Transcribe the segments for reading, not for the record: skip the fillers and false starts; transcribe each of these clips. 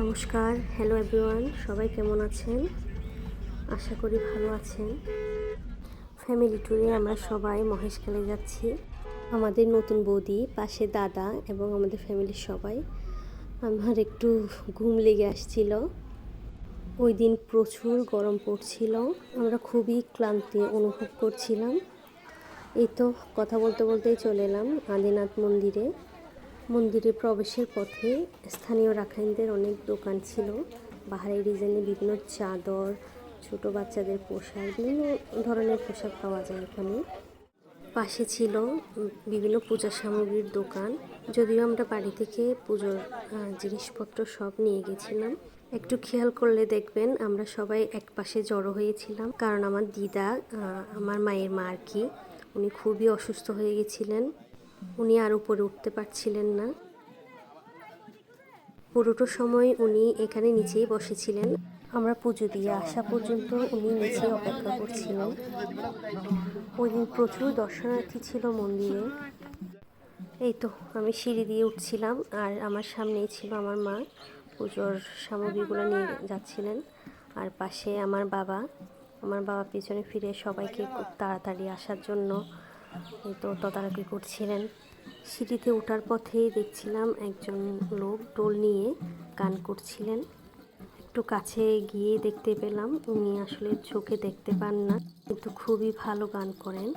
নমস্কার, hello everyone, সবাই কেমন আছেন? আশা করি ভালো আছেন। ফ্যামিলি ট্যুরে আমরা সবাই মহেশখালী যাচ্ছি। আমাদের নতুন বৌদি, পাশে দাদা এবং আমাদের ফ্যামিলির সবাই। আমার একটু ঘুম লেগে আসছিল। ওই দিন প্রচুর গরম পড়ছিল, আমরা খুবই ক্লান্তি অনুভব করছিলাম। এই তো কথা বলতে বলতেই চলে এলাম আদিনাথ মন্দিরে। মন্দিরে প্রবেশের পথে স্থানীয় রাখাইনদের অনেক দোকান ছিল। বাহারি ডিজাইনের বিভিন্ন চাদর, ছোট বাচ্চাদের পোশাক, বিভিন্ন ধরনের পোশাক পাওয়া যায় এখানে। পাশে ছিল বিভিন্ন পূজা সামগ্রীর দোকান। যদিও আমরা বাড়ি থেকে পুজোর জিনিসপত্র সব নিয়ে গেছিলাম। একটু খেয়াল করলে দেখবেন আমরা সবাই এক পাশে জড়ো হয়েছিলাম, কারণ আমার দিদা, আমার মায়ের মা আর কি, উনি খুবই অসুস্থ হয়ে গেছিলেন। উনি আর উপরে উঠতে পারছিলেন না। পুরোটা সময় উনি এখানে নিচেই বসেছিলেন। আমরা পুজো দিয়ে আসা পর্যন্ত উনি নিচে অপেক্ষা করছিলেন। ওই দিন প্রচুর দর্শনার্থী ছিল মন্দিরে। এই তো আমি সিঁড়ি দিয়ে উঠছিলাম, আর আমার সামনেই ছিল আমার মা, পুজোর সামগ্রীগুলো নিয়ে যাচ্ছিলেন। আর পাশে আমার বাবা পিছনে ফিরে সবাইকে খুব তাড়াতাড়ি আসার জন্য এই তো তদারকি করছিলেন। সিঁড়িতে ওঠার পথেই দেখছিলাম একজন লোক টোল নিয়ে গান করছিলেন। একটু কাছে গিয়ে দেখতে পেলাম উনি আসলে চোখে দেখতে পান না, কিন্তু খুবই ভালো গান করেন।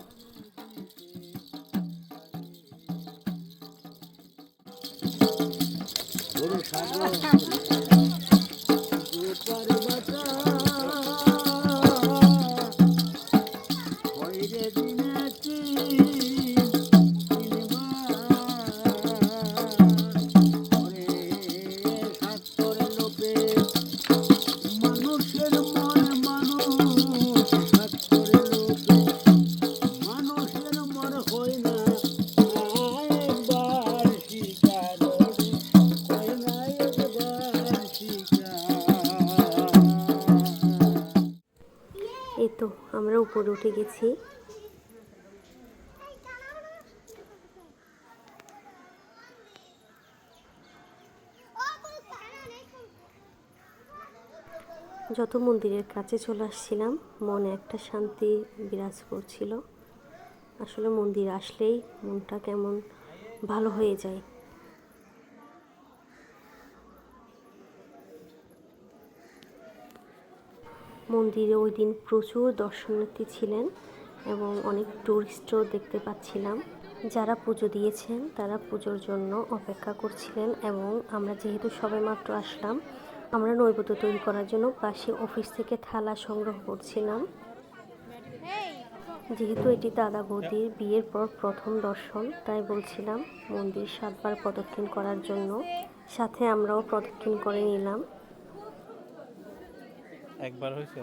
এই তো আমরা উপরে উঠে গেছি। যত মন্দিরের কাছে চলে আসছিলাম, মনে একটা শান্তি বিরাজ করছিল। আসলে মন্দির আসলেই মনটা কেমন ভালো হয়ে যায়। মন্দিরে ওই দিন প্রচুর দর্শনার্থী ছিলেন এবং অনেক টুরিস্টও দেখতে পাচ্ছিলাম। যারা পুজো দিয়েছেন তারা পুজোর জন্য অপেক্ষা করছিলেন, এবং আমরা যেহেতু সবেমাত্র আসলাম, আমরা নৈবেদ্য তৈরি করার জন্য পাশে অফিস থেকে থালা সংগ্রহ করছিলাম। যেহেতু এটি দাদা বৌদির বিয়ের পর প্রথম দর্শন, তাই বলছিলাম মন্দির 7 বার প্রদক্ষিণ করার জন্য। সাথে আমরাও প্রদক্ষিণ করে নিলাম। একবার হয়েছে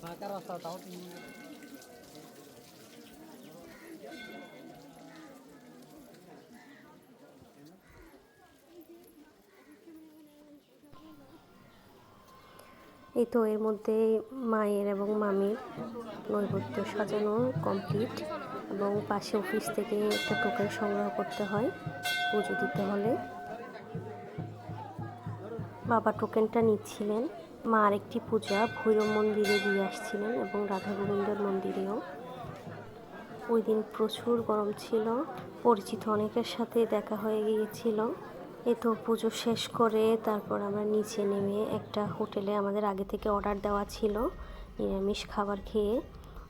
ফাঁকা রাস্তা, তাও এই তো এর মধ্যে মায়ের এবং মামির নৈবেদ্য সাজানো কমপ্লিট, এবং পাশে অফিস থেকে একটা টোকেন সংগ্রহ করতে হয় পুজো দিতে হলে। বাবা টোকেনটা নিচ্ছিলেন। মা আরেকটি পূজা ভৈরব মন্দিরে দিয়ে আসছিলেন এবং রাধা গোবিন্দর মন্দিরেও। ওই দিন প্রচুর গরম ছিল, পরিচিত অনেকের সাথে দেখা হয়ে গিয়েছিল। এই তো পুজো শেষ করে তারপর আমরা নিচে নেমে একটা হোটেলে, আমাদের আগে থেকে অর্ডার দেওয়া ছিল, নিরামিষ খাবার খেয়ে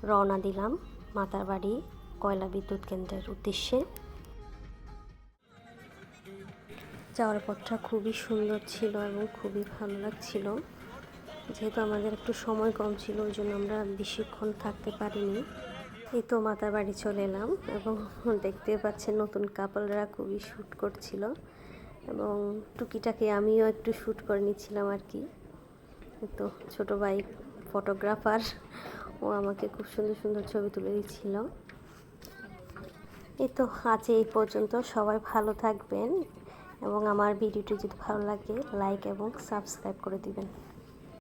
রওনা দিলাম মাতার বাড়ি কয়লা বিদ্যুৎ কেন্দ্রের উদ্দেশ্যে। যাওয়ার পথটা খুবই সুন্দর ছিল এবং খুবই ভালো লাগছিল। যেহেতু আমাদের একটু সময় কম ছিল, ওই জন্য আমরা বেশিক্ষণ থাকতে পারিনি। এই তো মাতার বাড়ি চলে এলাম, এবং দেখতে পাচ্ছেন নতুন কাপলরা খুবই শ্যুট করছিল, এবং টুকিটাকে আমিও একটু শ্যুট করে নিচ্ছিলাম আর কি। তো ছোটো ভাই ফটোগ্রাফার, ও আমাকে খুব সুন্দর সুন্দর ছবি তুলে দিচ্ছিল। এই তো আজ এই পর্যন্ত। সবাই ভালো থাকবেন, এবং আমার ভিডিওটি যদি ভালো লাগে লাইক এবং সাবস্ক্রাইব করে দিবেন।